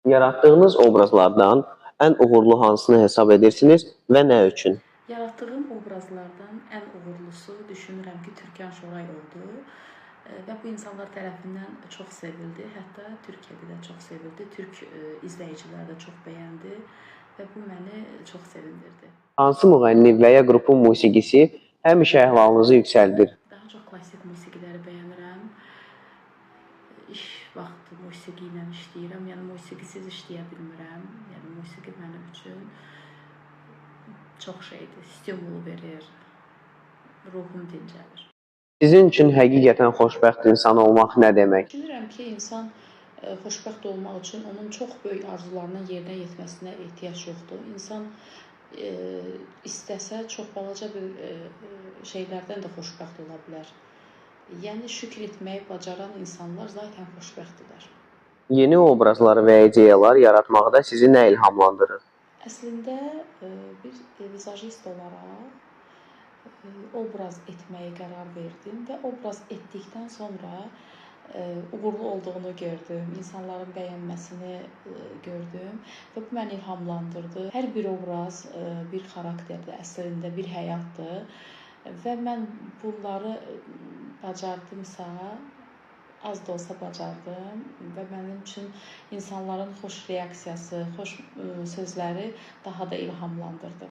Yaratdığınız obrazlardan ən uğurlu hansını hesab edirsiniz və nə üçün? Yaratdığım obrazlardan ən uğurlusu düşünürəm ki, Türkan Şoray oldu və bu insanlar tərəfindən çox sevildi. Hətta Türkiyədə də çox sevildi. Türk izləyicilər də çox bəyəndi və bu məni çox sevindirdi. Hansı müğənni və ya qrupun musiqisi həmişə əhvalınızı yüksəldir? Daha çox klassik musiqiləri bəyənirəm. İş vaxtı musiqi ilə işləyirəm. Yəni musiqisiz işləyə bilmirəm. Yəni musiqi mənim üçün çox şeydir, stimul verir, ruhum dincəlir. Sizin üçün həqiqətən xoşbəxt insan olmaq nə demək? Düşünürəm ki, insan xoşbəxt olmaq üçün onun çox böyük arzularının yerinə yetməsinə ehtiyac yoxdur. İnsan istəsə çox balaca bir şeylərdən də xoşbəxt ola bilər. Yəni şükr etməyi bacaran insanlar zaten xoşbəxtdirlər. Yeni obrazlar və ideyalar yaratmaqda sizi nə ilhamlandırır? Əslində bir vizajist olaraq obraz etməyə qərar verdim və obraz etdikdən sonra uğurlu olduğunu gördüm, insanların bəyənməsini gördüm və bu məni ilhamlandırdı. Hər bir obraz bir xarakterdir, əslində bir həyatdır və mən bunları bacardımsa, az da olsa bacardım və mənim üçün insanların xoş reaksiyası, xoş sözləri daha da ilhamlandırdı.